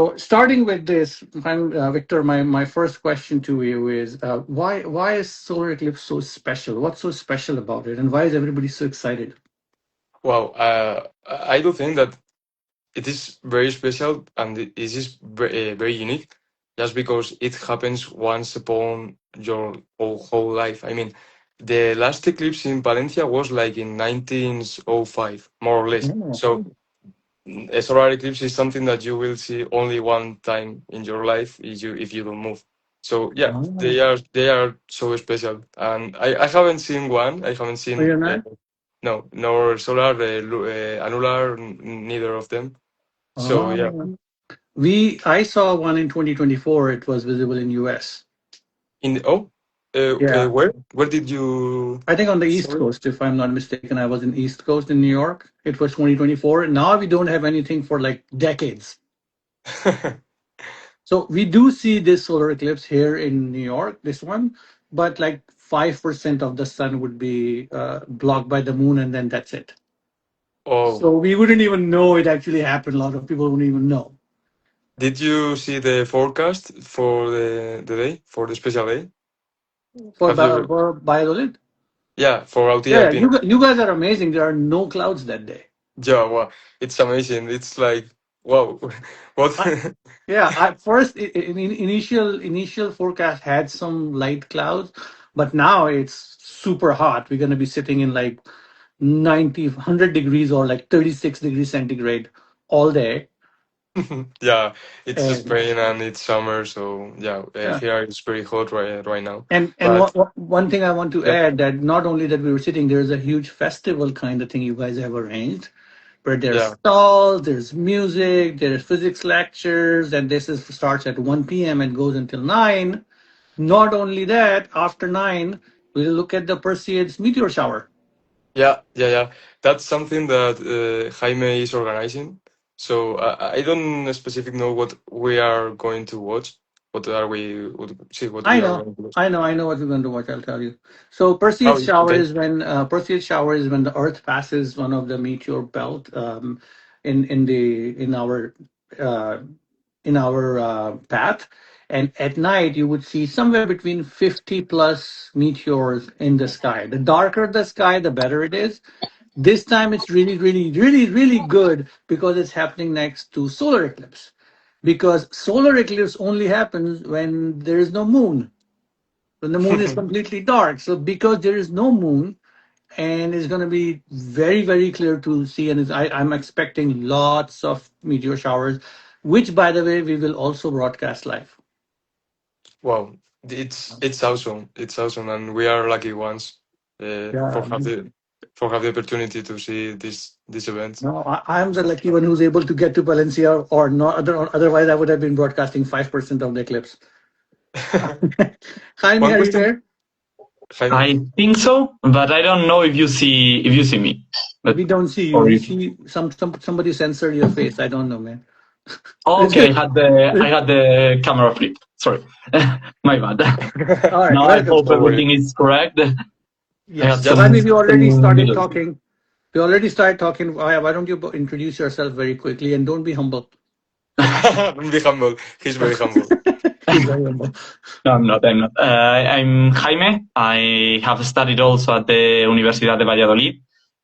So starting with this, Victor, my first question to you is why is solar eclipse so special? What's so special about it, and why is everybody so excited? Wow, I do think that it is very special and it is very unique just because it happens once upon your whole life. I mean, the last eclipse in Valencia was like in 1905, more or less. Oh, So a solar eclipse is something that you will see only one time in your life if you don't move. So yeah, oh, they are so special, and I haven't seen one. I haven't oh, seen you're not? no, nor solar, annular, neither of them. So yeah, Oh, I saw one in 2024. It was visible in US. in Yeah, where did you? I think on the East Sorry. Coast, if I'm not mistaken. I was in East Coast in New York. It was 2024. Now we don't have anything for like decades. So we do see this solar eclipse here in New York, this one, but like 5% of the sun would be blocked by the moon, and then that's it. Oh, So we wouldn't even know it actually happened. A lot of people wouldn't even know. did you see the forecast for the day for the special day? For, Have you? for Biologit? Yeah, for Autilla Yeah, Alpina. you guys are amazing. There are no clouds that day. Yeah, wow, it's amazing. It's like wow, what? I, yeah, at first, initial forecast had some light clouds, but now it's super hot. We're going to be sitting in like 90, 100 degrees or like 36 degrees centigrade all day. Yeah, it's And Spain and it's summer, so yeah, yeah, here it's very hot right now. and But one thing I want to yeah, add that not only that we were sitting, there's a huge festival kind of thing you guys have arranged where there's yeah. stalls, there's music, there's physics lectures, and starts at 1 p.m. and goes until 9. Not only that, after 9, we'll look at the Perseids meteor shower. Yeah. That's something that Jaime is organizing. So I don't specifically know what we are going to watch. What I we are know, going to watch. I know what we're going to watch. I'll tell you. So Oh, okay. Perseid shower is when the Earth passes one of the meteor belt in uh, our path, and at night you would see somewhere between 50 plus meteors in the sky. The darker the sky, the better it is. This time it's really, really, really, really good because it's happening next to solar eclipse. Because solar eclipse only happens when there is no moon, when the moon is completely dark. So because there is no moon, and it's going to be very, very clear to see, and I'm expecting lots of meteor showers, which, by the way, we will also broadcast live. Wow, it's awesome. It's awesome, and we are lucky ones Yeah. for have the opportunity to see these events. No, I'm the lucky one who's able to get to Valencia, or not. Otherwise, I would have been broadcasting 5% of the eclipse. Jaime, One are you question, there? Jaime. I think so, but I don't know if you see me. But We don't see you. or We if see somebody censored your face. I don't know, man. It's okay, good. I had the camera flipped. Sorry, my bad. All right, Now I welcome. hope Don't worry. everything is correct. I Yes. had So, Just Jaime, some we already some started little. talking. We already started talking. Why don't you introduce yourself very quickly and don't be humble? don't be humble. He's very humble. He's very humble. No, I'm not. I'm not. I'm Jaime. I have studied also at the Universidad de Valladolid.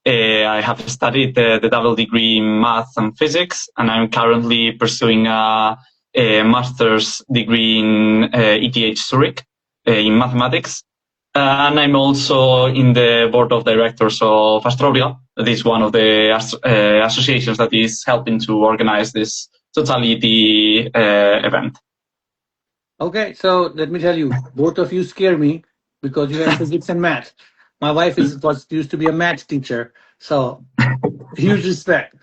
I have studied the double degree in math and physics, and I'm currently pursuing a master's degree in ETH Zurich in mathematics. And I'm also in the board of directors of Astrobia. This is one of the associations that is helping to organize this totality event. Okay, so let me tell you, both of you scare me because you have physics and math. My wife was used to be a math teacher, so huge respect.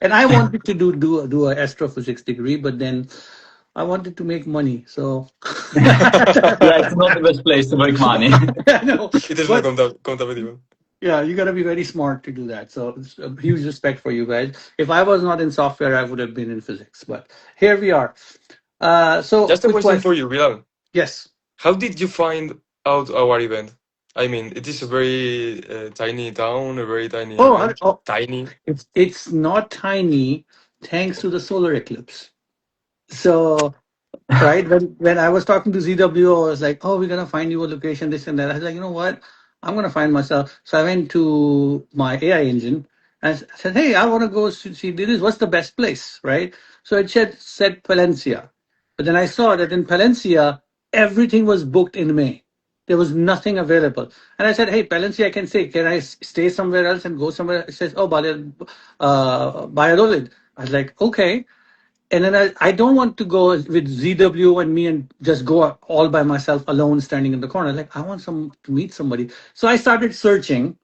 And I wanted to do a astrophysics degree, but then I wanted to make money. So Yeah, it's not the best place to make money. I know, It is not but compatible. yeah, you got to be very smart to do that. So it's a huge respect for you guys. If I was not in software, I would have been in physics. But here we are. So Just a quick question question. for you, Bilal. Yes. How did you find out our event? I mean, it is a very tiny town, a very tiny Oh, event. oh, Tiny. it's not tiny, thanks to the solar eclipse. So right when I was talking to ZW, I was like, "Oh, we're gonna find you a location, this and that." I was like, "You know what? I'm gonna find myself." So I went to my AI engine and I said, "Hey, I want to go see this. What's the best place?" Right? So it said Palencia, but then I saw that in Palencia everything was booked in May. There was nothing available, and I said, "Hey, Palencia, I can say, can I stay somewhere else and go somewhere?" It says, "Oh, Valladolid." I was like, "Okay." And then I don't want to go with ZW and me and just go all by myself alone standing in the corner. Like I want to meet somebody. So I started searching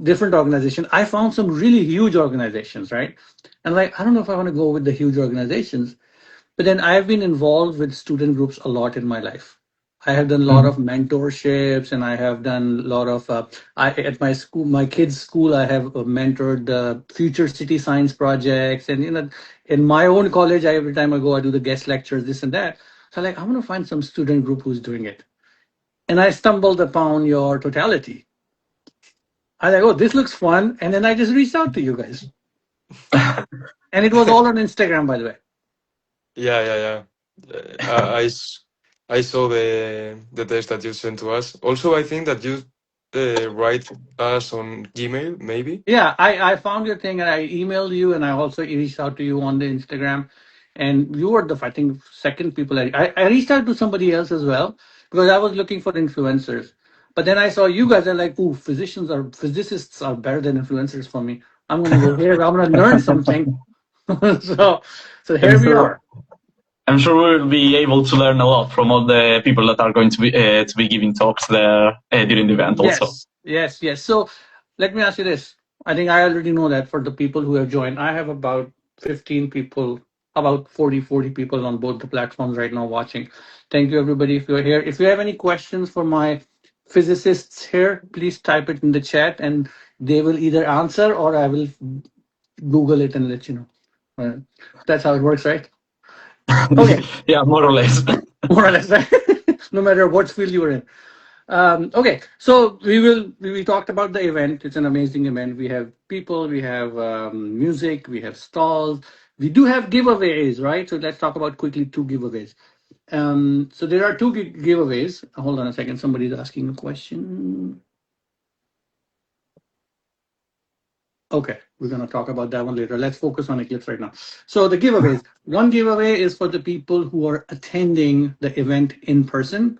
different organizations. I found some really huge organizations, right? And like I don't know if I want to go with the huge organizations, but then I've been involved with student groups a lot in my life. I have done a lot of Mhm. mentorships, and I have done a lot of. At my school, my kids' school, I have mentored future city science projects, and in my own college, every time I go, I do the guest lectures, this and that. So, like, I want to find some student group who's doing it, and I stumbled upon your totality. I like, oh, this looks fun, and then I just reached out to you guys, and it was all on Instagram, by the way. Yeah, yeah, yeah. I saw the text that you sent to us. Also, I think that you write us on Gmail, maybe. Yeah, I found your thing and I emailed you and I also reached out to you on the Instagram. And you were the, I think, second people. I reached out to somebody else as well because I was looking for influencers. But then I saw you guys are like, ooh, physicists are better than influencers for me. I'm gonna go here, I'm gonna learn something. so so I'm here we sure. are. I'm sure we'll be able to learn a lot from all the people that are going to be giving talks there during the event. Also, Yes. So let me ask you this. I think I already know that for the people who have joined, I have about 15 people, about 40 people on both the platforms right now watching. Thank you, everybody, if you're here. If you have any questions for my physicists here, please type it in the chat and they will either answer or I will Google it and let you know. Uh, That's how it works, right? Okay, yeah, more or less. more or less, right? No matter what field you are in. Okay, so we talked about the event. It's an amazing event. We have people, we have music, we have stalls. We do have giveaways, right? So let's talk about quickly two giveaways. So there are two giveaways. Hold on a second. Somebody's asking a question. Okay, we're going to talk about that one later. Let's focus on Eclipse right now. So the giveaways. One giveaway is for the people who are attending the event in person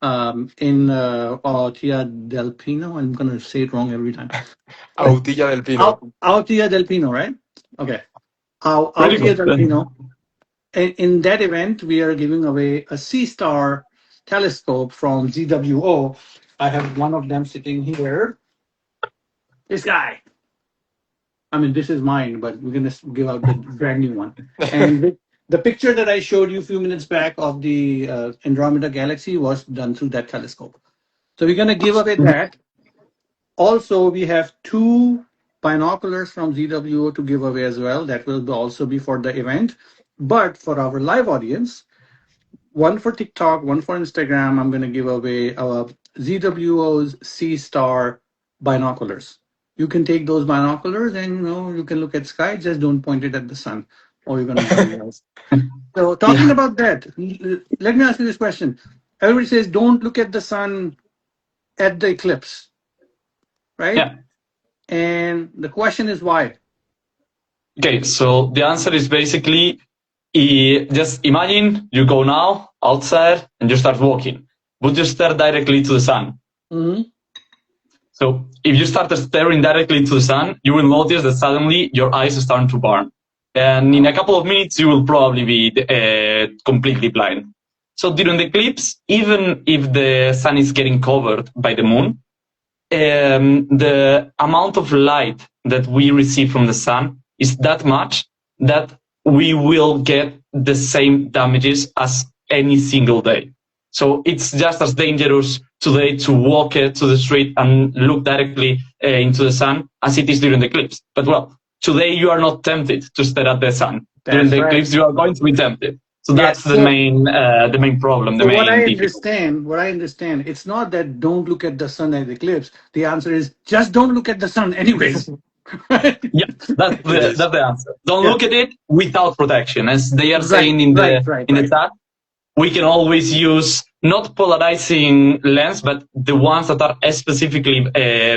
in Altia del Pino. I'm going to say it wrong every time. Autilla del Pino. Altia del Pino, right? Okay. Pretty Altia good. del Pino. In that event, we are giving away a C-Star telescope from ZWO. I have one of them sitting here. This guy. I mean, this is mine, but we're gonna give out the brand new one. And the picture that I showed you a few minutes back of the Andromeda galaxy was done through that telescope. So we're gonna give away that. Also, we have two binoculars from ZWO to give away as well. That will also be for the event. But for our live audience, one for TikTok, one for Instagram, I'm going to give away ZWO's C Star binoculars. You can take those binoculars and you can look at sky. Just don't point it at the sun, or you're going to burn yours. So, talking Yeah, about that, let me ask you this question. Everybody says don't look at the sun at the eclipse, right? yeah. And the question is why? Okay, so the answer is basically just imagine you go now outside and you start walking, but you stare directly to the sun. Mm-hmm. So if you start staring directly to the sun, you will notice that suddenly your eyes are starting to burn. And in a couple of minutes, you will probably be completely blind. So during the eclipse, even if the sun is getting covered by the moon, the amount of light that we receive from the sun is that much that we will get the same damages as any single day. So it's just as dangerous today to walk to the street and look directly into the sun as it is during the eclipse. But well, today you are not tempted to stare at the sun. During That's the right. eclipse, you are going to be tempted. So Yes. that's the main problem, the So main difficulty. what I understand, it's not that don't look at the sun at the eclipse. The answer is just don't look at the sun anyways. Yeah, that's It the is. that's the answer. Don't Yeah. look at it without protection, as they are Right, saying in right, right, the right, chat. We can always use not polarizing lens, but the ones that are specifically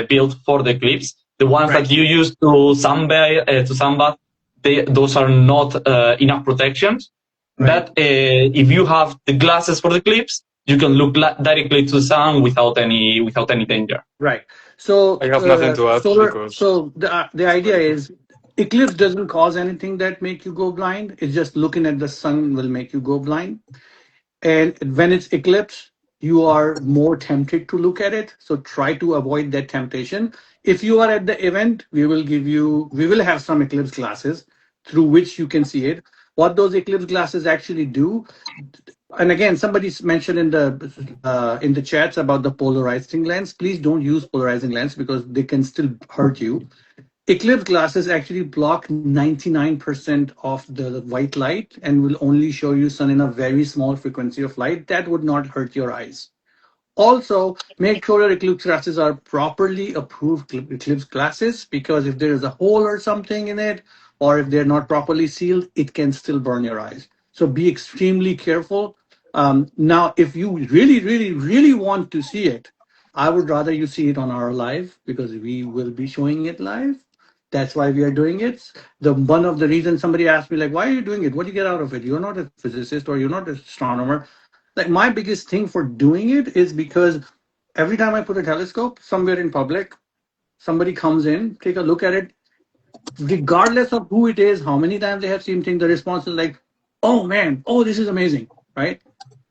built for the Eclipse. The ones right, that you use to sunbath, those are not enough protections. right, But if you have the glasses for the Eclipse, you can look directly to the sun without any danger. right. So I have nothing to add solar. because So the it's idea very good. is eclipse doesn't cause anything that make you go blind. It's just looking at the sun will make you go blind. And when it's eclipse, you are more tempted to look at it. So try to avoid that temptation. If you are at the event, we will have some eclipse glasses through which you can see it. What those eclipse glasses actually do, and again, somebody's mentioned in the chats about the polarizing lens. Please don't use polarizing lens because they can still hurt you. Eclipse glasses actually block 99% of the white light and will only show you sun in a very small frequency of light. That would not hurt your eyes. Also, make sure your Eclipse glasses are properly approved Eclipse glasses because if there is a hole or something in it, or if they're not properly sealed, it can still burn your eyes. So be extremely careful. Now, if you really, really, really want to see it, I would rather you see it on our live because we will be showing it live. That's why we are doing it. The one of the reasons somebody asked me like, why are you doing it? What do you get out of it? You're not a physicist or you're not an astronomer. Like my biggest thing for doing it is because every time I put a telescope somewhere in public, somebody comes in, take a look at it, regardless of who it is, how many times they have seen things, the response is like, oh man, oh, this is amazing, right?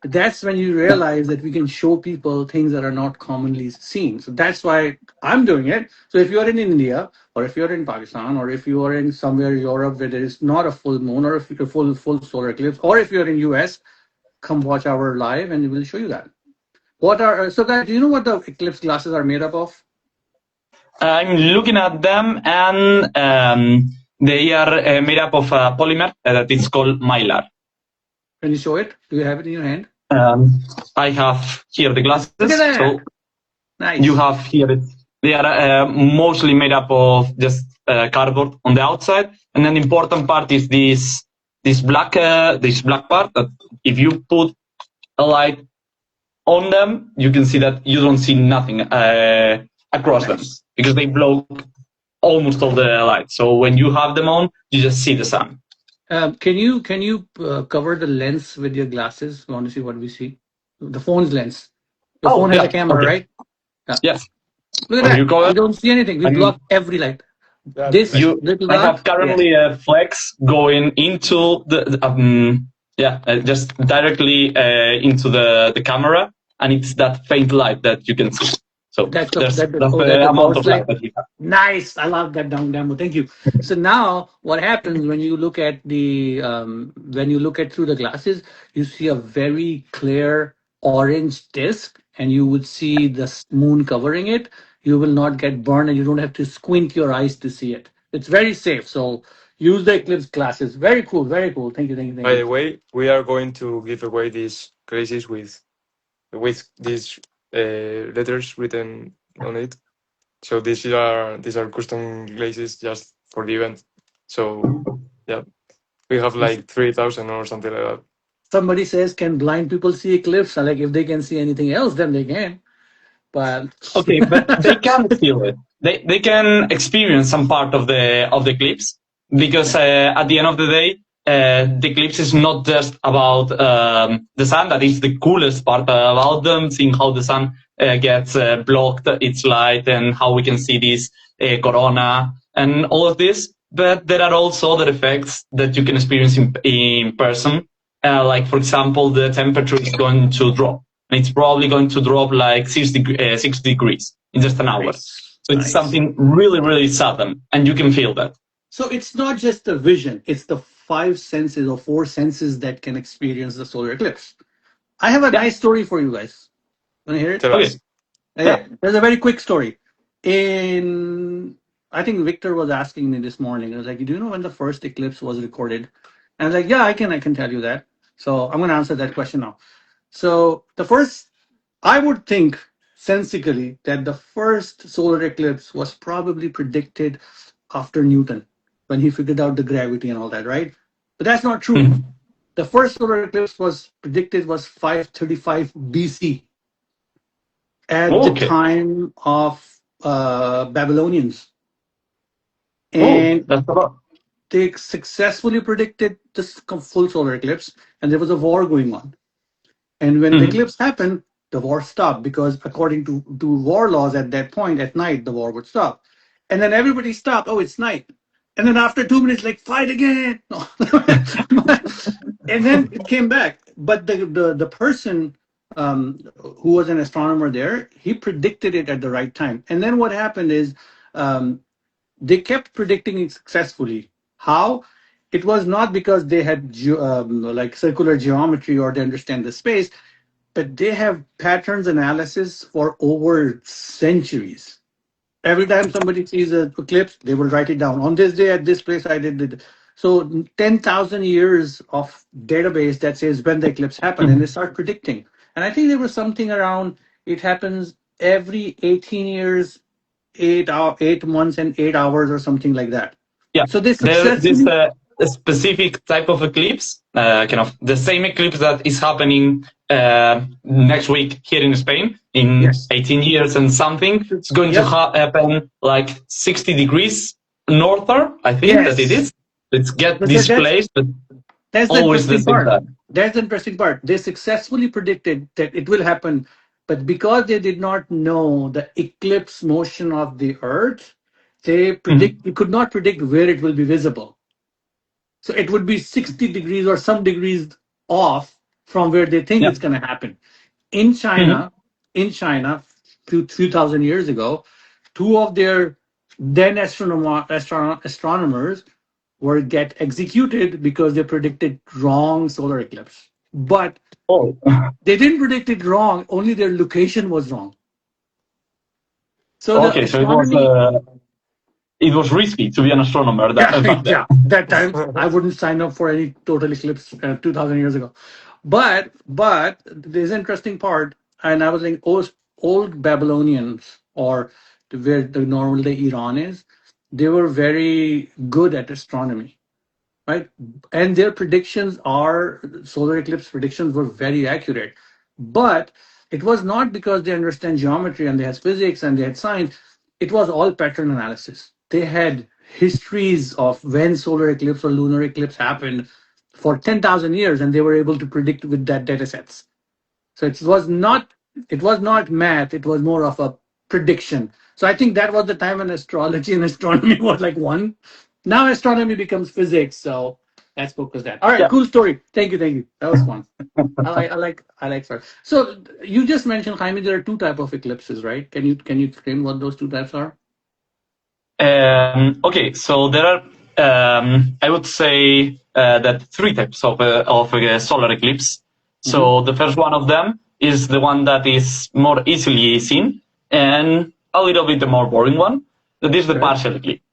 That's when you realize that we can show people things that are not commonly seen. So that's why I'm doing it. So if you're in India, or if you're in Pakistan, or if you are in somewhere Europe where there is not a full moon or a full solar eclipse, or if you're in US, come watch our live and we'll show you that. What are so guys? Do you know what the Eclipse glasses are made up of? I'm looking at them, and they are made up of a polymer that is called mylar. Can you show it? Do you have it in your hand? I have here the Look at glasses. So that! you Nice. have here it. They are mostly made up of just cardboard on the outside, and then the important part is this black part. That if you put a light on them, you can see that you don't see nothing across them Nice. because they block almost all the light. So when you have them on, you just see the sun. Can you cover the lens with your glasses? We want to see what we see. The phone's lens. Your Oh phone has a yeah, camera, okay, right? Yeah. yes. Look at When you that. cover, We don't see anything. We I'm block every light. Yeah, This like little I dot. have Yeah. currently a flex going into just directly into the camera, and it's that faint light that you can see. So That's the that's that's the the amount torch of light light. that we have. Nice. I love that down demo. Thank you. So now what happens when you look at through the glasses, you see a very clear orange disc and you would see the moon covering it. You will not get burned and you don't have to squint your eyes to see it. It's very safe. So use the Eclipse glasses. Very cool. Very cool. Thank you. Thank you. Thank by you. the way, we are going to give away these crazies with these letters written on it. So these are custom glazes just for the event. So yeah, we have like 3,000 or something like that. Somebody says, can blind people see eclipse? And like if they can see anything else, then they can. But Okay, but they can feel it. They can experience some part of the eclipse because at the end of the day, the eclipse is not just about the sun. That is the coolest part about them, seeing how the sun gets blocked its light and how we can see this corona and all of this. But there are also other effects that you can experience in person. Like for example, the temperature is going to drop, and it's probably going to drop like 6 degrees in just an hour. nice, So it's nice. something really, really sudden, and you can feel that. So it's not just the vision, it's the five senses or four senses that can experience the solar eclipse. I have a Yeah. nice story for you guys. Want to hear it? Tell Okay. us. Yeah. There's a very quick story. I think Victor was asking me this morning. I was like, do you know when the first eclipse was recorded? And I was like, yeah, I can tell you that. So I'm going to answer that question now. So the first, I would think sensically that the first solar eclipse was probably predicted after Newton, when he figured out the gravity and all that, right? But that's not true. Mhm. The first solar eclipse was predicted was 535 BC at the Okay. time of Babylonians, Oh, and that's a lot. they successfully predicted this full solar eclipse, and there was a war going on. And when the Mhm. eclipse happened, the war stopped because, according to war laws at that point, at night, the war would stop. And then everybody stopped. Oh, it's night. And then after 2 minutes, like, fight again. No. And then it came back. But the person who was an astronomer there, he predicted it at the right time. And then what happened is um, they kept predicting it successfully. How? It was not because they had like circular geometry or they understand the space, but they have patterns analysis for over centuries. Every time somebody sees an eclipse, they will write it down. On this day at this place, I did it. So 10,000 years of database that says when the eclipse happened, and they Mhm. start predicting. And I think there was something around, it happens every 18 years, 8 months and 8 hours or something like that. Yeah, So they there this successfully, a specific type of eclipse, kind of the same eclipse that is happening next week here in Spain in yes, 18 years and something. It's going to yep, happen like 60 degrees norther, I think that it yes. is. It's get But that's displaced, but That's the always the interesting same part. time. That's the interesting part. They successfully predicted that it will happen, but because they did not know the eclipse motion of the Earth, Mhm. you could not predict where it will be visible. So it would be 60 degrees or some degrees off from where they think Yeah. it's going to happen. In Mhm. China, in China, few thousand years ago, two of their then astronomers were get executed because they predicted wrong solar eclipse. But Oh, they didn't predict it wrong, only their location was wrong. So the okay. So astronomy, it was risky to be an astronomer yeah, back then. yeah, that time I wouldn't sign up for any total eclipse 2000 years ago. But there's an interesting part, and I was like, old Babylonians, or where the normal day Iran is, they were very good at astronomy, right? And their predictions are solar eclipse predictions were very accurate. But it was not because they understand geometry and they had physics and they had science. It was all pattern analysis. They had histories of when solar eclipse or lunar eclipse happened for 10,000 years, and they were able to predict with that data sets. So it was not math, it was more of a prediction. So I think that was the time when astrology and astronomy was like one. Now astronomy becomes physics, so let's focus that. All right, Yeah. cool story. Thank you, thank you. That was fun. I like sorry. So you just mentioned, Jaime, there are two type of eclipses, right? Can you explain what those two types are? Okay, so there are, I would say that three types of solar eclipse. Mm-hmm. So the first one of them is the one that is more easily seen, and a little bit the more boring one. That is the Okay. partial eclipse.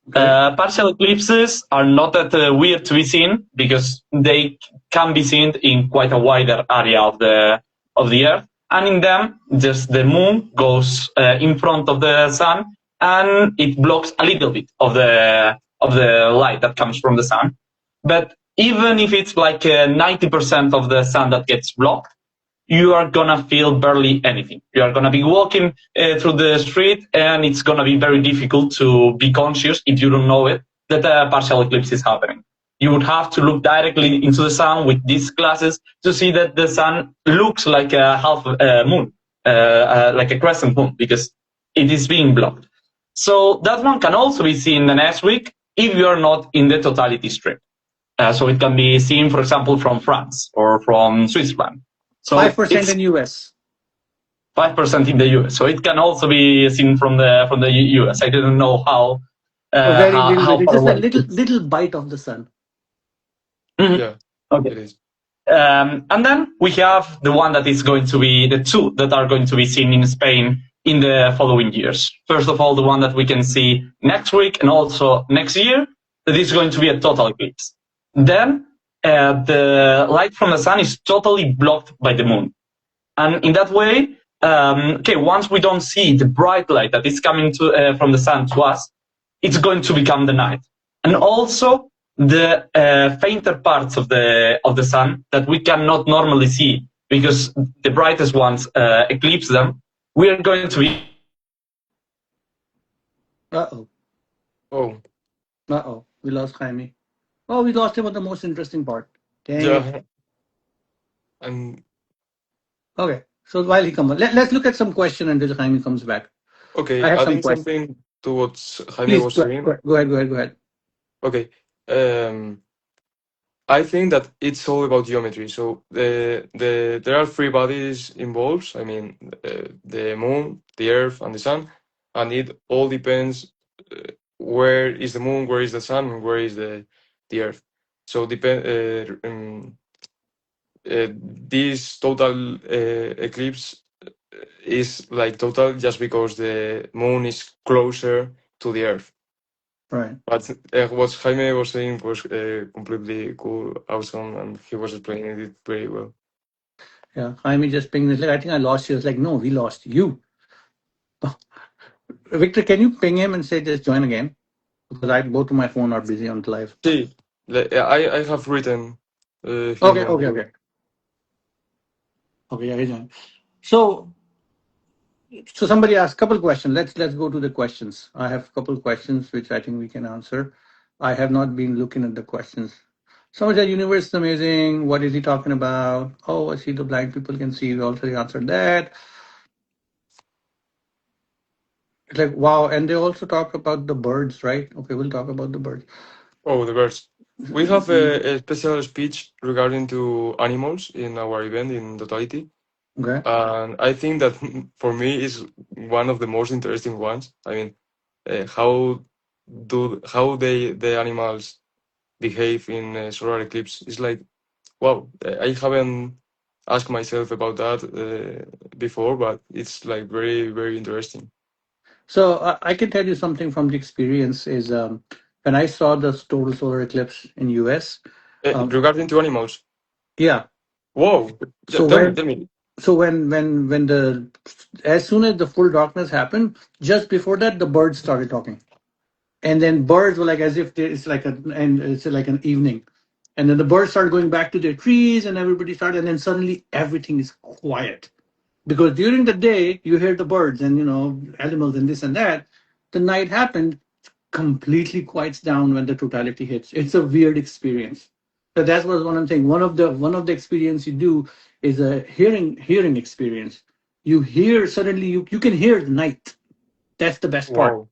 Okay. Partial eclipses are not that weird to be seen because they can be seen in quite a wider area of the Earth, and in them, just the moon goes in front of the sun, and it blocks a little bit of the light that comes from the sun. But even if it's like 90% of the sun that gets blocked, you are gonna feel barely anything. You are gonna be walking through the street, and it's gonna be very difficult to be conscious if you don't know it that a partial eclipse is happening. You would have to look directly into the sun with these glasses to see that the sun looks like a half moon, like a crescent moon, because it is being blocked. So that one can also be seen the next week if you are not in the totality strip. So it can be seen, for example, from France or from Switzerland. So 5% it's in US. 5% in the US. So it can also be seen from the US. I didn't know A very little how bit. It's far just a away. little bite of the sun. Mhm. Yeah, Okay. it is. And then we have the one that is going to be the two that are going to be seen in Spain in the following years. First of all, the one that we can see next week and also next year, that is going to be a total eclipse. Then the light from the sun is totally blocked by the moon. And in that way, okay, once we don't see the bright light that is coming from the sun to us, it's going to become the night. And also the fainter parts of the sun that we cannot normally see because the brightest ones eclipse them. We are going to be Uh-oh. Oh, Uh-oh. We lost Jaime. Oh, we lost him on the most interesting part. Dang it. yeah. And Okay. So while he comes, let's look at some question until Jaime comes back. I okay, have some adding questions. something to what Jaime Please was saying. go ahead. Go ahead. Go ahead. Okay. Um, I think that it's all about geometry. So there are three bodies involved. I mean, the moon, the Earth, and the sun, and it all depends where is the moon, where is the sun, and where is the Earth. So this total eclipse is like total just because the moon is closer to the Earth. Right. But what Jaime was saying was completely cool, awesome, and he was explaining it very well. Yeah. Jaime just pinged me. Like, I think I lost you. I was like, no, we lost you. Victor, can you ping him and say just join again? Because I both of my phone are busy on the live. See, I have written him Okay. on Okay. the group. Okay. Okay. Yeah, he joined. So somebody asked a couple questions. Let's go to the questions. I have a couple questions which I think we can answer. I have not been looking at the questions. Someone said universe is amazing. What is he talking about? Oh, I see the blind people can see. We already answered that. It's like wow, and they also talk about the birds, right? Okay, we'll talk about the birds. Oh, the birds. We have a special speech regarding to animals in our event in totality, Okay. and I think that for me is one of the most interesting ones. I mean, how the animals behave in a solar eclipse is like wow. I haven't asked myself about that before, but it's like very interesting. So I can tell you something from the experience is when I saw the total solar eclipse in US. Um, Regarding to animals, yeah. whoa! So Tell me, when tell me. so when the as soon as the full darkness happened, just before that the birds started talking, and then birds were like as if it's like it's like an evening, and then the birds started going back to their trees, and everybody started, and then suddenly everything is quiet because during the day you hear the birds and animals and this and that. The night happened, completely quiets down when the totality hits. It's a weird experience. So that was one of the things. One of the experience you do is a hearing experience. You hear suddenly you can hear the night. That's the best part, Wow!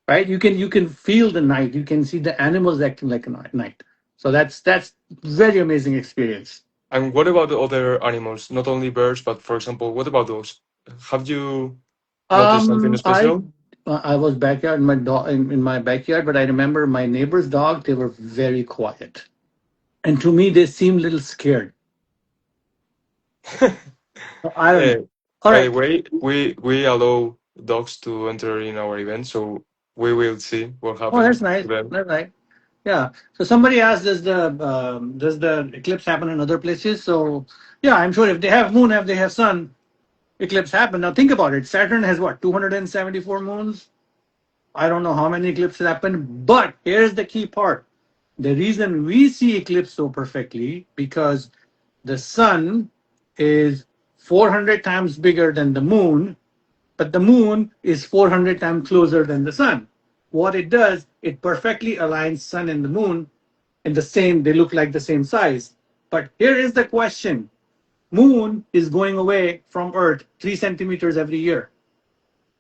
right? You can feel the night. You can see the animals acting like a night. So that's very amazing experience. And what about the other animals? Not only birds, but for example, what about those? Have you noticed something I special? I was backyard in my dog in my backyard, but I remember my neighbor's dog. They were very quiet, and to me they seemed a little scared. I don't Uh, know. All by the right. way, we allow dogs to enter in our event, so we will see what Oh, that's happens nice. to them. That's nice. Yeah. So somebody asked, does the eclipse happen in other places? So yeah, I'm sure if they have moon, if they have sun, eclipse happen. Now think about it. Saturn has what 274 moons. I don't know how many eclipses happen, but here's the key part. The reason we see eclipse so perfectly because the sun is 400 times bigger than the moon, but the moon is 400 times closer than the sun. What it does, it perfectly aligns sun and the moon in the same, they look like the same size. But here is the question. Moon is going away from Earth 3 centimeters every year.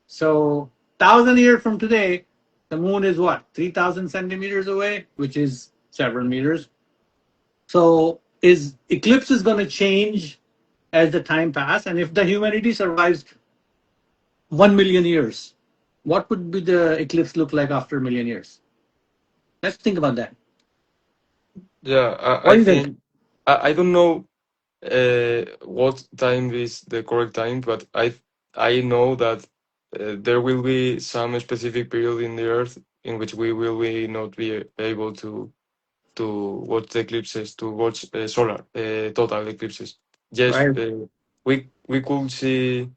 So 1,000 years from today, the moon is what? 3,000 centimeters away, which is several meters. So is eclipse is going to change as the time pass, and if the humanity survives 1 million years, what would be the eclipse look like after a million years? Let's think about that. Yeah, What I do you think? think I don't know what time is the correct time, but I know that there will be some specific period in the Earth in which we will be not be able to watch the eclipses, to watch solar total eclipses. Yes, Right. we could see,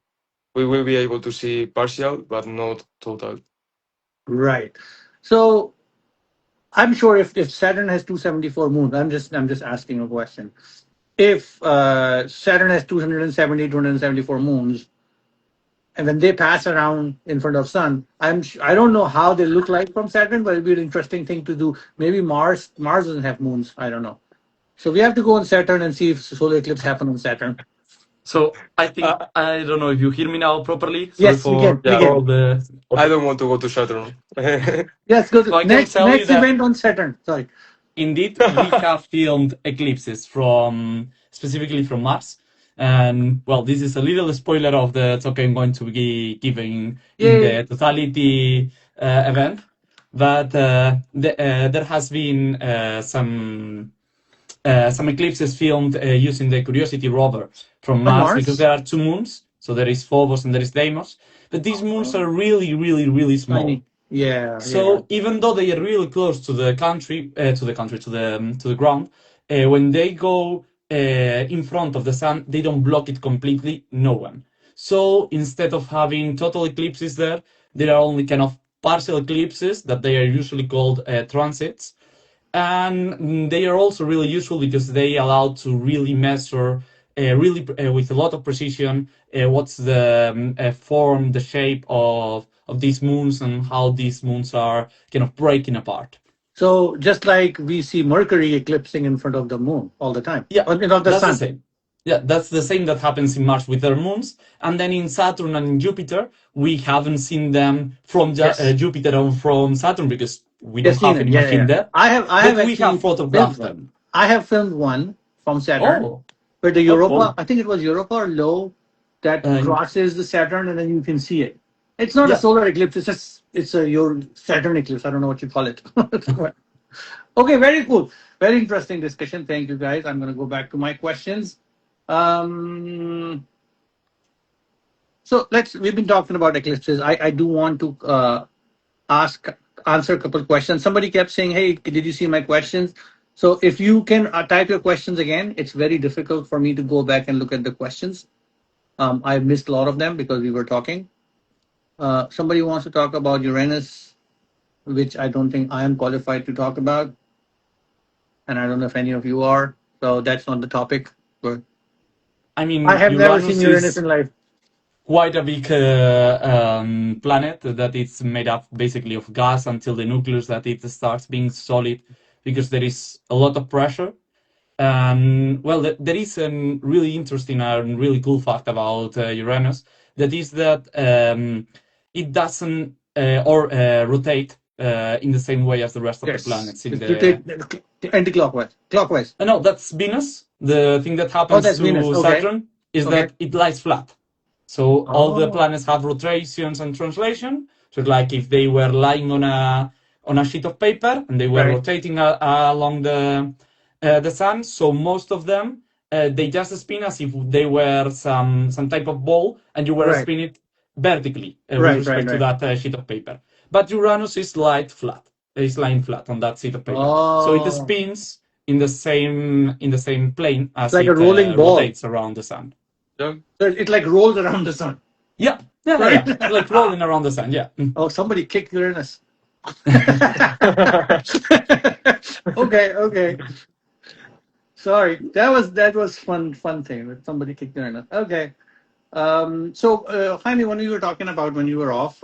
we will be able to see partial, but not total. Right. So I'm sure if Saturn has 274 moons, I'm just asking a question. If Saturn has 274 moons, and when they pass around in front of Sun, I don't know how they look like from Saturn, but it'd be an interesting thing to do. Maybe Mars doesn't have moons. I don't know. So we have to go on Saturn and see if solar eclipse happen on Saturn. So I think I don't know if you hear me now properly. Sorry Yes, we can. We Yeah, for all can. the. I Okay. don't want to go to Saturn. Yes, go So to I can next tell you next that event on Saturn. Sorry. indeed we have filmed eclipses from specifically from Mars, and well, this is a little spoiler of the talk I'm going to be giving in Yay. the totality event. But there has been some eclipses filmed using the Curiosity rover from On Mars because Mars? there are two moons. So there is Phobos and there is Deimos. But these moons Oh, are really, really, really small. tiny. Yeah, yeah. So even though they are really close to the to the ground, when they go in front of the sun, they don't block it completely. No one. So instead of having total eclipses there are only kind of partial eclipses that they are usually called transits, and they are also really useful because they allow to really measure really with a lot of precision what's the form, the shape of these moons and how these moons are kind of breaking apart. So just like we see Mercury eclipsing in front of the moon all the time, Yeah, or in front of the that's the sun. same. Yeah, that's the same that happens in Mars with their moons, and then in Saturn and in Jupiter, we haven't seen them from Yes, Jupiter or from Saturn because we you've don't seen have it. any Yeah, yeah, machine yeah. there, I have but we have actually filmed photographed one. them. I have filmed one from Saturn, Oh, where the oh, Europa, cool. I think it was Europa or Low, that Uh, crosses the Saturn, and then you can see it. It's not a yeah, solar eclipse. It's a your Saturn eclipse. I don't know what you call it. Okay, very cool. Very interesting discussion. Thank you, guys. I'm going to go back to my questions. Um, so we've been talking about eclipses. I do want to ask, answer a couple of questions. Somebody kept saying, hey, did you see my questions? So if you can type your questions again, it's very difficult for me to go back and look at the questions. I missed a lot of them because we were talking. Somebody wants to talk about Uranus, which I don't think I am qualified to talk about. And I don't know if any of you are. So that's not the topic. But I I mean, have never seen Uranus Uranus is in life. quite a big planet that it's made up basically of gas until the nucleus that it starts being solid because there is a lot of pressure. And well, there is a really interesting and really cool fact about Uranus that is that it doesn't or rotate in the same way as the rest of the Yes. planets in It's the. anti-clockwise. Clockwise. No, that's Venus. The thing that Oh, happens that's Venus. to Okay. Saturn is Okay. that it lies flat. So all the Oh, planets have rotations and translation. So it's like if they were lying on a sheet of paper and they were right. rotating along the sun. So most of them they just spin as if they were some type of ball, and you were Right. spinning it vertically with Right. Right. respect to Right. that sheet of paper. But Uranus is light flat. Is lying flat on that sheet of paper. So it Oh, spins in the same plane it's as like a it rolling ball. rotates around the sun. Yeah. So it like rolls around the sun. Yeah, yeah, yeah, Right. yeah. Like rolling around the sun. Yeah. Oh, somebody kicked Uranus. Okay. Okay. Sorry. That was fun thing that somebody kicked Uranus. Okay. So, Jaime, when you were talking about when you were off,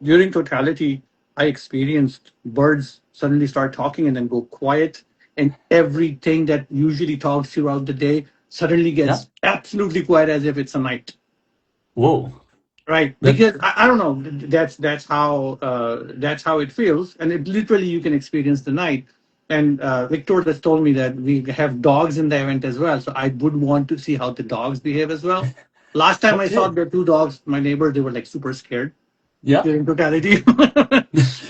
during totality, I experienced birds suddenly start talking and then go quiet, and everything that usually talks throughout the day suddenly Yeah. gets absolutely quiet as if it's a night. Whoa. Right, That. because I don't know. That's how it feels, and it literally you can experience the night. And Victor just told me that we have dogs in the event as well, so I would want to see how the dogs behave as well. Last time I saw Okay. the two dogs, my neighbor, they were like super scared Yeah. during totality.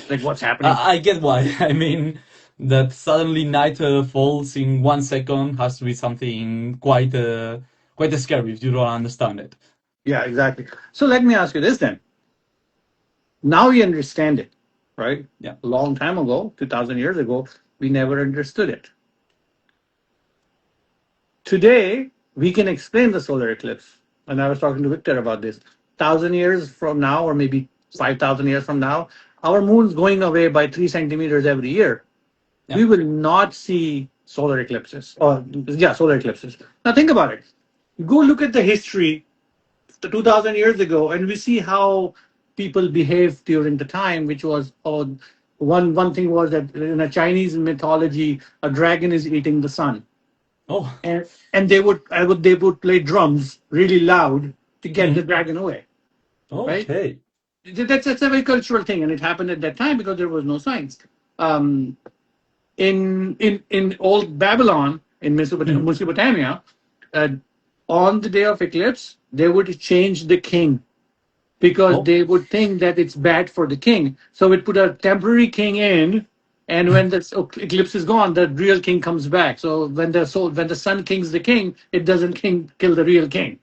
Like what's happening? I get why. I mean, that suddenly night falls in 1 second has to be something quite scary if you don't understand it. Yeah, exactly. So let me ask you this then. Now we understand it, right? Yeah. A long time ago, 2,000 years ago, we never understood it. Today, we can explain the solar eclipse. And I was talking to Victor about this. 1,000 years from now, or maybe 5,000 years from now, our moon's going away by 3 centimeters every year, Yeah. we will not see solar eclipses. Or yeah, solar eclipses. Now think about it. Go look at the history, the 2,000 years ago, and we see how people behaved during the time, which was one thing was that in a Chinese mythology, a dragon is eating the sun, Oh. and they would play drums really loud to get the Mhm. dragon away, right? Okay. That's a very cultural thing, and it happened at that time because there was no science. Um, in old Babylon in Mhm. Mesopotamia, uh, on the day of eclipse, they would change the king because Oh. they would think that it's bad for the king. So it put a temporary king in, and when the eclipse is gone, the real king comes back. So when the sun kings the king, it doesn't kill the real king.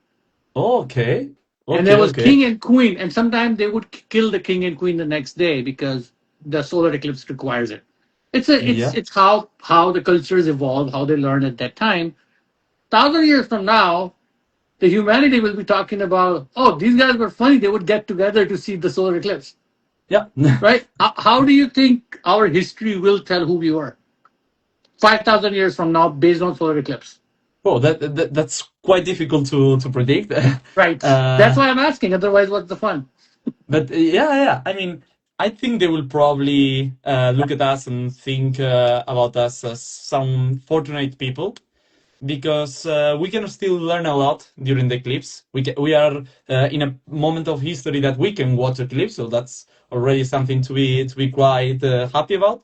Okay. And there Okay. was Okay. king and queen, and sometimes they would kill the king and queen the next day because the solar eclipse requires it. Yeah. It's how the cultures evolve, how they learn at that time. 1,000 years from now, the humanity will be talking about, oh, these guys were funny. They would get together to see the solar eclipse, Yeah. right? How do you think our history will tell who we were 5,000 years from now based on solar eclipse? Oh, that's quite difficult to predict. Right. That's uh, why I'm asking. Otherwise, what's the fun? but yeah, yeah. I mean, I think they will probably look at us and think about us as some fortunate people because we can still learn a lot during the eclipse. We are in a moment of history that we can watch eclipse, so that's already something to be quite happy about.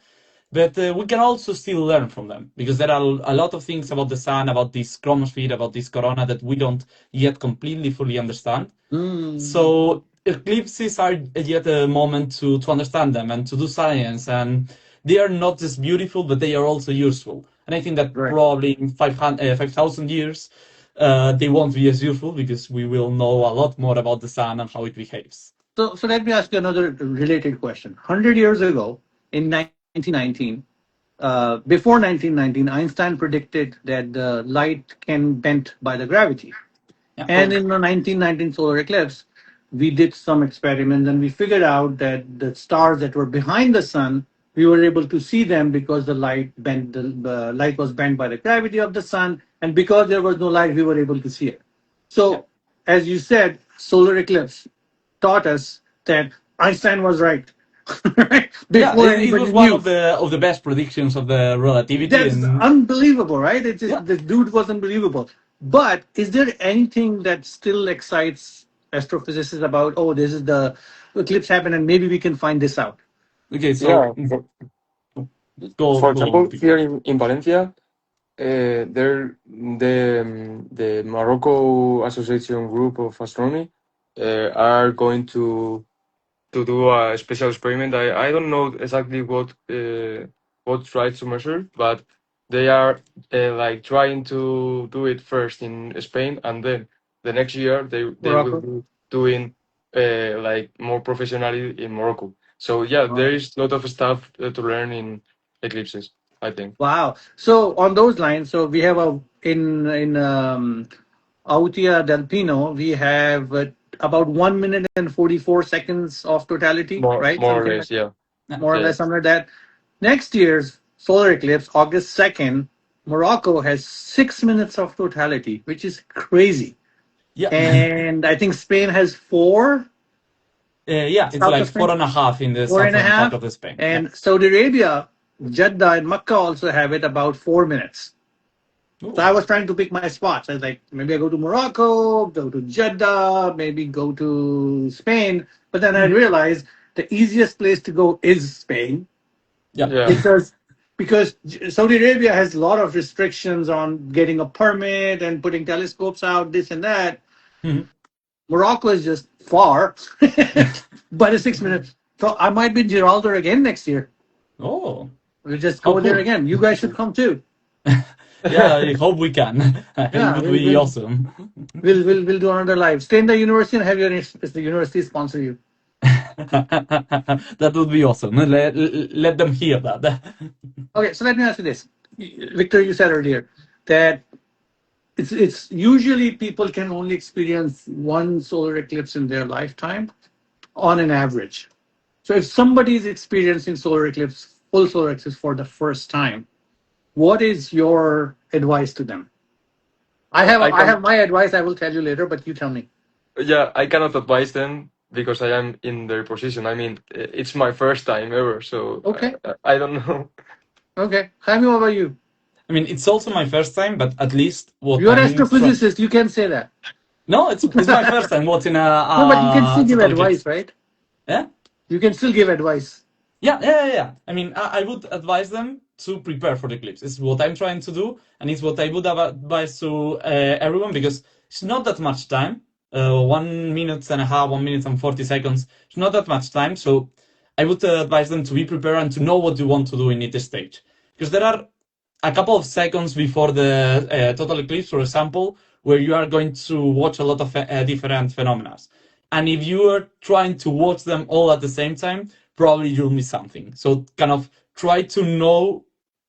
But we can also still learn from them because there are a lot of things about the sun, about this chromosphere, about this corona that we don't yet completely fully understand. Mm, So eclipses are yet a moment to understand them and to do science, and they are not just beautiful, but they are also useful. And I think that right. probably in 5,000 years, they won't be as useful because we will know a lot more about the sun and how it behaves. So let me ask you another related question. 100 years ago, in 1919, before 1919, Einstein predicted that the light can bend by the gravity. Yeah. And in the 1919 solar eclipse, we did some experiments and we figured out that the stars that were behind the sun, we were able to see them because the light was bent by the gravity of the sun, and because there was no light, we were able to see it. Yeah. So, as you said, solar eclipse taught us that Einstein was right, right? Yeah, Before it was anybody one knew. of the best predictions of the relativity, That's and unbelievable, right? It's yeah. just, the dude was unbelievable. But is there anything that still excites astrophysicists about, oh, this is the eclipse happened and maybe we can find this out? Okay, so Yeah, go for go. example, here in Valencia, the Morocco Association Group of Astronomy are going to do a special experiment. I don't know exactly what try to measure, but they are like trying to do it first in Spain, and then the next year they will Morocco. be doing like more professionally in Morocco. So yeah, there is a lot of stuff to learn in eclipses, I think. Wow. So on those lines, so we have a in Autia del Pino, we have about 1 minute and 44 seconds of totality, right? More or Something like less, yeah, Yeah. more or yeah, less something like that. Next year's solar eclipse, August 2nd, Morocco has 6 minutes of totality, which is crazy. Yeah. And I think Spain has four, Yeah, it's south like of four Spain, and a half in the four and a southern part half. of the Spain. Yeah. And Saudi Arabia, Jeddah and Makkah also have it about 4 minutes. So Oh. I was trying to pick my spots. I was like, maybe I go to Morocco, go to Jeddah, maybe go to Spain. But then I Mhm. realized the easiest place to go is Spain Yeah. yeah, because Saudi Arabia has a lot of restrictions on getting a permit and putting telescopes out, this and that. Mhm. Morocco is just far, but it's 6 minutes. So I might be in Gibraltar again next year. Oh, We'll just how go there cool. again. You guys should come too. Yeah, I hope we can. It Yeah, would be awesome. we'll do another live. Stay in the university and have the university sponsor you. That would be awesome. Let them hear that. Okay, so let me ask you this, Victor. You said earlier that it's usually people can only experience one solar eclipse in their lifetime on an average. So if somebody is experiencing solar eclipse, full solar eclipse for the first time, what is your advice to them? I I can, have my advice. I will tell you later, but you tell me. yeah, I cannot advise them because I am in their position. I mean, it's my first time ever, so Okay. I don't know. Okay. Jaime, what about you? I mean, it's also my first time, but at least what You're an I'm trying. astrophysicist. You can say that. No, it's my first time watching No, but you can still a give total advice, eclipse. right? Yeah. You can still give advice. Yeah. I mean, I would advise them to prepare for the eclipse. It's what I'm trying to do, and it's what I would advise to everyone because it's not that much time. 1 minute and a half, 1 minute and 40 seconds. It's not that much time, so I would advise them to be prepared and to know what you want to do in each stage. Because there are a couple of seconds before the total eclipse, for example, where you are going to watch a lot of different phenomena. And if you are trying to watch them all at the same time, probably you'll miss something. So kind of try to know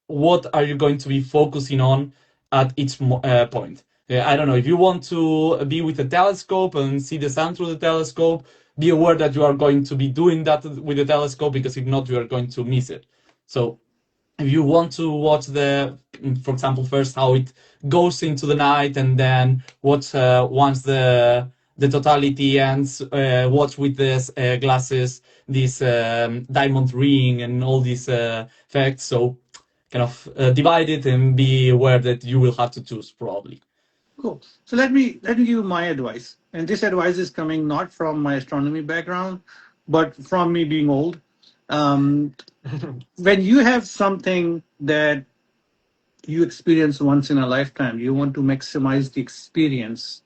what are you going to be focusing on at each point. I don't know, if you want to be with a telescope and see the sun through the telescope, be aware that you are going to be doing that with the telescope because if not, you are going to miss it. So if you want to watch for example, first how it goes into the night and then watch once the totality ends, watch with this glasses, this diamond ring and all these effects. So kind of divide it and be aware that you will have to choose probably. Cool. So let me give you my advice. And this advice is coming not from my astronomy background, but from me being old. Um, when you have something that you experience once in a lifetime, you want to maximize the experience.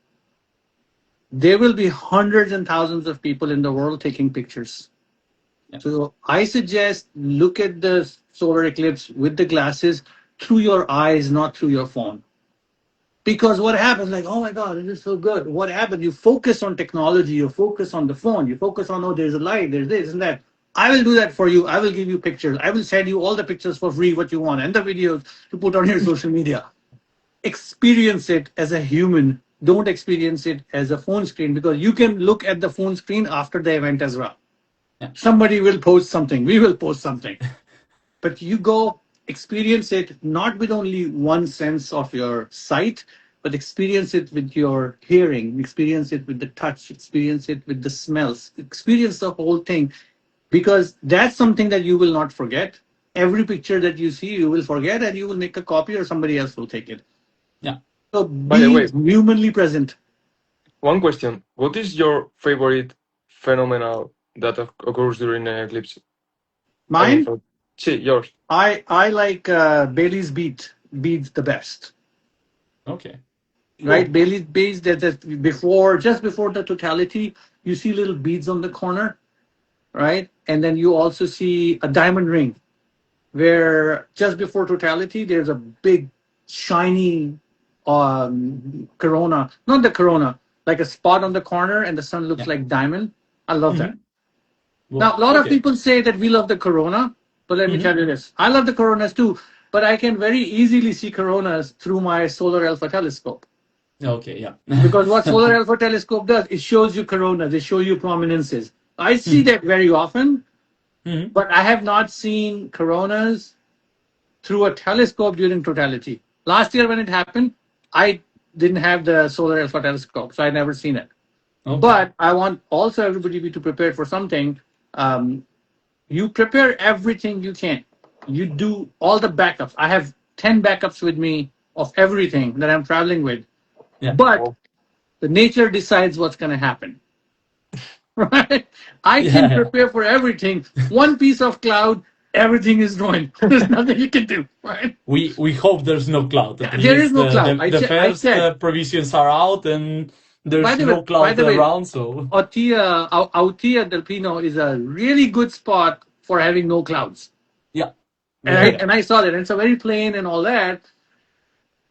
There will be hundreds and thousands of people in the world taking pictures. Yeah. So I suggest look at the solar eclipse with the glasses through your eyes, not through your phone. Because what happens, like, oh my God, it is so good. What happened? You focus on technology, you focus on the phone, you focus on, oh, there's a light, there's this and that. I will do that for you. I will give you pictures. I will send you all the pictures for free, what you want, and the videos to put on your social media. Experience it as a human. Don't experience it as a phone screen because you can look at the phone screen after the event as well. Yeah. Somebody will post something. We will post something. But you go experience it not with only one sense of your sight, but experience it with your hearing, experience it with the touch, experience it with the smells, experience the whole thing, because that's something that you will not forget. Every picture that you see, you will forget, and you will make a copy, or somebody else will take it. Yeah. So By the be way, humanly present. one question: what is your favorite phenomenon that occurs during an eclipse? I mean, Mine, see, yours. I like Bailey's beads the best. Okay. Right, Cool. Bailey's beads that before, just before the totality, you see little beads on the corner, right? And then you also see a diamond ring where just before totality, there's a big shiny corona, not the corona, like a spot on the corner, and the sun looks Yeah. like diamond. I love that. Mm-hmm. Well, Now, a lot of okay. people say that we love the corona, but let me Mm-hmm. tell you this: I love the coronas too, but I can very easily see coronas through my solar alpha telescope. Okay. Yeah. Because what solar alpha telescope does, it shows you coronas, it shows you prominences. I see Mm-hmm. that very often, Mm-hmm. but I have not seen coronas through a telescope during totality. Last year when it happened, I didn't have the solar alpha telescope, so I never seen it. Okay. But I want also everybody to be prepared for something. Um, you prepare everything you can. You do all the backups. I have 10 backups with me of everything that I'm traveling with. Yeah. But Well, the nature decides what's going to happen. Right? I can Yeah. prepare for everything. One piece of cloud, everything is ruined. There's nothing you can do. Right? We hope there's no cloud. At There is least no cloud. the I first checked. provisions are out and By there's the way, no by cloud the way, around. So Autia del Pino is a really good spot for having no clouds. yeah, And yeah, I saw that. And it's a very plain and all that.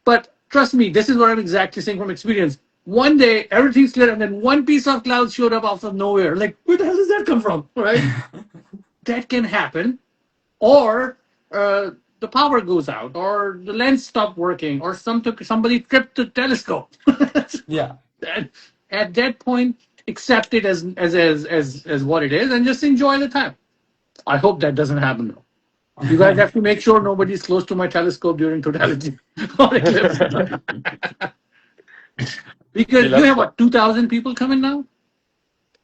But trust me, this is what I'm exactly saying from experience. One day everything's clear, and then one piece of cloud showed up out of nowhere. Like, where the hell does that come from? Right? That can happen. Or the power goes out, or the lens stopped working, or somebody tripped the telescope. yeah, At that point, accept it as what it is, and just enjoy the time. I hope that doesn't happen. You guys have to make sure nobody's close to my telescope during totality or eclipse. Because The you last, have what, 2,000 people coming now?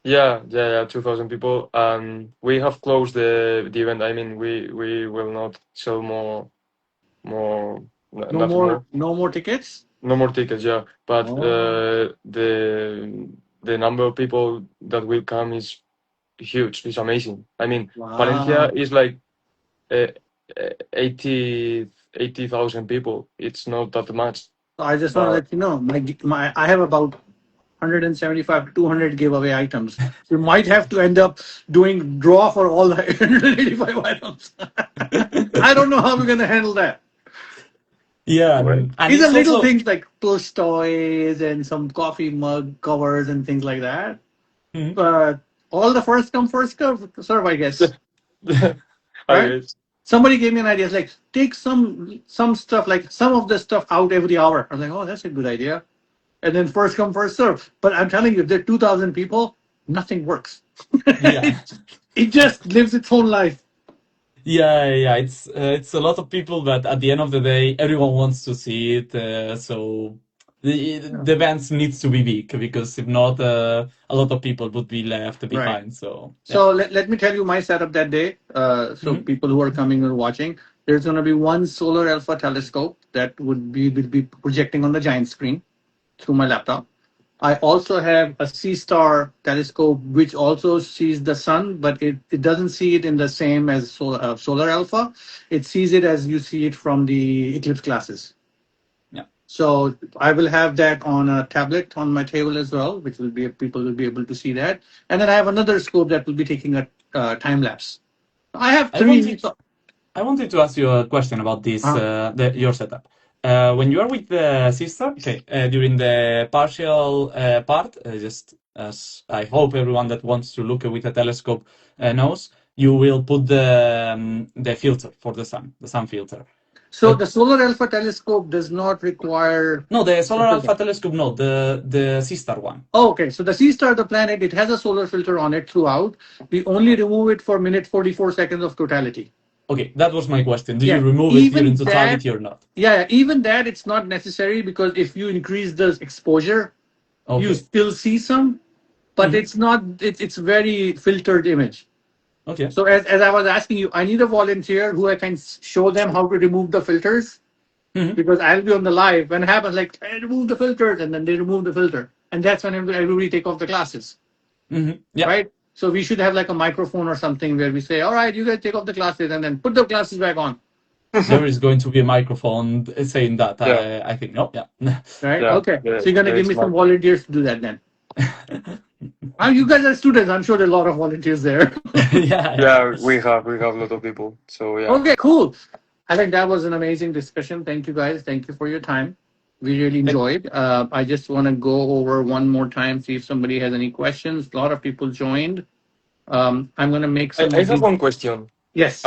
yeah, 2,000 people. We have closed the event. I mean, we will not sell more, No not more, more, no more tickets. no more tickets. Yeah, but Oh, the number of people that will come is huge. It's amazing. I mean, Valencia wow. is like uh, 80,000 people. It's not that much, So I just want to but let you know, I have about 175 to 200 giveaway items. You might have to end up doing draw for all the 185 items. I don't know how we're going to handle that. Yeah, well, and These are it's little also things like plush toys and some coffee mug covers and things like that. Mhm. But all the first come, first serve, I guess. I Right? guess. Somebody gave me an idea. It's like, take some stuff, like some of the stuff out every hour. I was like, oh, that's a good idea. And then first come, first serve. But I'm telling you, if there are 2,000 people, nothing works. yeah. It just lives its own life. Yeah. It's a lot of people, but at the end of the day, everyone wants to see it. So Yeah. the events needs to be big because if not, a lot of people would be left Right. behind. So yeah. So let me tell you my setup that day. So Mhm. people who are coming or watching, there's going to be one solar alpha telescope that will be projecting on the giant screen through my laptop. I also have a C-star telescope which also sees the sun, but it doesn't see it in the same as solar alpha. It sees it as you see it from the eclipse classes. Yeah. So I will have that on a tablet on my table as well, which will be people will be able to see that. And then I have another scope that will be taking a time lapse. I have I three. wanted I wanted to ask you a question about this, Uh, your setup. When you are with the sister, okay, during the partial part, just as I hope everyone that wants to look with a telescope knows, you will put the filter for the sun filter. so But the solar alpha telescope does not require no, the solar a filter. alpha telescope, no, the sister one. Oh, okay, so the sea star, the planet, it has a solar filter on it throughout. We only remove it for minute 44 seconds of totality. Okay, that was my question. Do you Yeah, remove it during even that, totality or not? yeah, even that, it's not necessary because if you increase the exposure, you Okay. still see some, but Mhm. it's not, it's very filtered image. Okay. So as I was asking you, I need a volunteer who I can show them how to remove the filters Mhm. because I'll be on the live. When it happens, like, hey, remove the filters, and then they remove the filter. And that's when everybody take off the glasses. Mhm. Yeah. Right? So we should have like a microphone or something where we say, all right, you guys take off the glasses and then put the glasses back on. There is going to be a microphone saying that. Yeah, I think. No, yeah, Right? yeah, Okay. yeah, So you're gonna very give me some smart. volunteers to do that then. You guys are students. I'm sure there are a lot of volunteers there. yeah. Yeah, we have a lot of people. So yeah. Okay, cool. I think that was an amazing discussion. Thank you guys. Thank you for your time. We really Thank- enjoyed. I just want to go over one more time, see if somebody has any questions. A lot of people joined. I'm gonna make some I of have these. one question. Yes.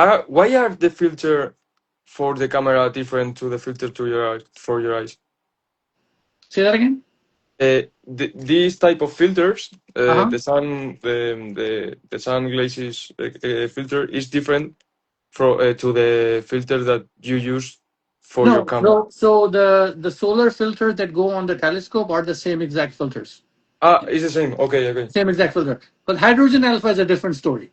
Are why are the filter for the camera different to the filter to your for your eyes? Say that again. These type of filters, Uh-huh. the sun glasses filter is different from to the filter that you use for your No, camera. so the solar filters that go on the telescope are the same exact filters. Ah, it's the same. Okay, okay. Same exact filter. But hydrogen alpha is a different story.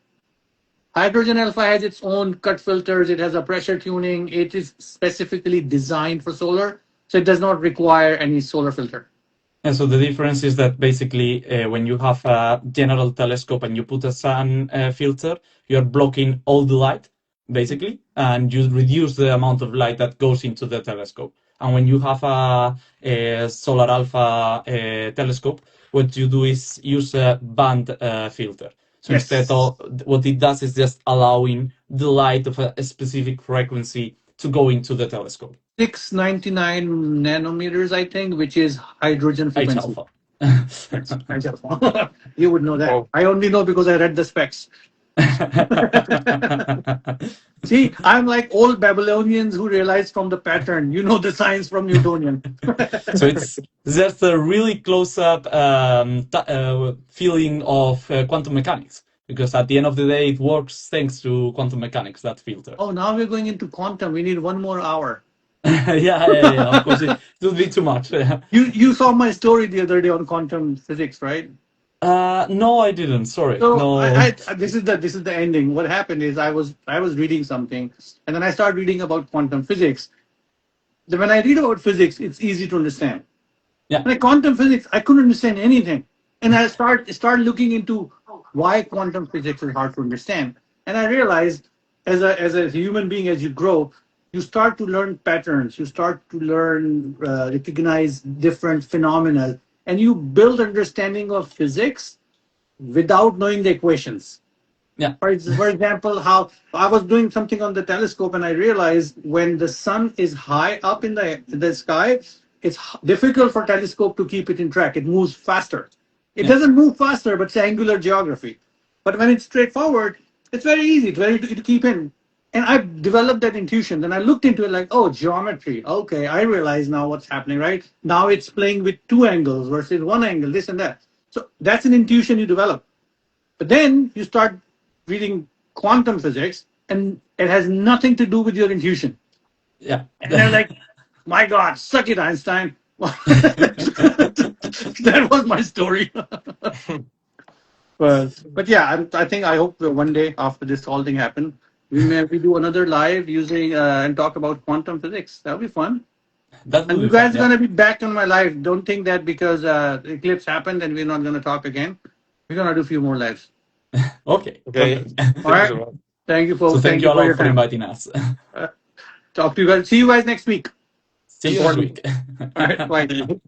Hydrogen alpha has its own cut filters. It has a pressure tuning. It is specifically designed for solar, so it does not require any solar filter. And so the difference is that basically, when you have a general telescope and you put a sun filter, you're blocking all the light, basically, and you reduce the amount of light that goes into the telescope. And when you have a solar alpha telescope, what you do is use a band filter. So instead Yes. of what it does is just allowing the light of a specific frequency to go into the telescope. 699 nanometers, I think, which is hydrogen H frequency. alpha. Yes, you would know that. Oh, I only know because I read the specs. See, I'm like old Babylonians who realized from the pattern. You know the science from Newtonian. So it's just a really close up feeling of quantum mechanics because at the end of the day, it works thanks to quantum mechanics, that filter. Oh, now we're going into quantum. We need one more hour. Yeah. Of course, it would be too much. You saw my story the other day on quantum physics, right? No, I didn't. Sorry. So No. this is the ending. What happened is I was reading something, and then I started reading about quantum physics. Then when I read about physics, it's easy to understand. Yeah. Like quantum physics, I couldn't understand anything, and I start looking into why quantum physics is hard to understand. And I realized, as a human being, as you grow, you start to learn patterns. You start to learn recognize different phenomena, and you build understanding of physics without knowing the equations. Yeah. For example, how I was doing something on the telescope and I realized when the sun is high up in the sky, it's difficult for telescope to keep it in track. It moves faster. It Yeah. doesn't move faster, but it's angular geography. But when it's straightforward, it's very easy. It's very to keep in. And I developed that intuition. Then I looked into it like, oh, geometry. Okay, I realize now what's happening, right? Now it's playing with two angles versus one angle, this and that. So that's an intuition you develop. But then you start reading quantum physics, and it has nothing to do with your intuition. Yeah. And they're like, my God, suck it, Einstein. That was my story. But yeah, I hope that one day after this whole thing happened, we maybe do another live using and talk about quantum physics. That'll be fun. That would And be you guys fun. are gonna be back on my live. Don't think that because Eclipse happened and we're not gonna talk again. We're gonna do a few more lives. Okay. Okay. Perfect. Thank All you right. so much. Thank you, So folks. thank you a for lot your for time. inviting us. Talk to you guys. See you guys next week. See you next Important. week. All right. Bye.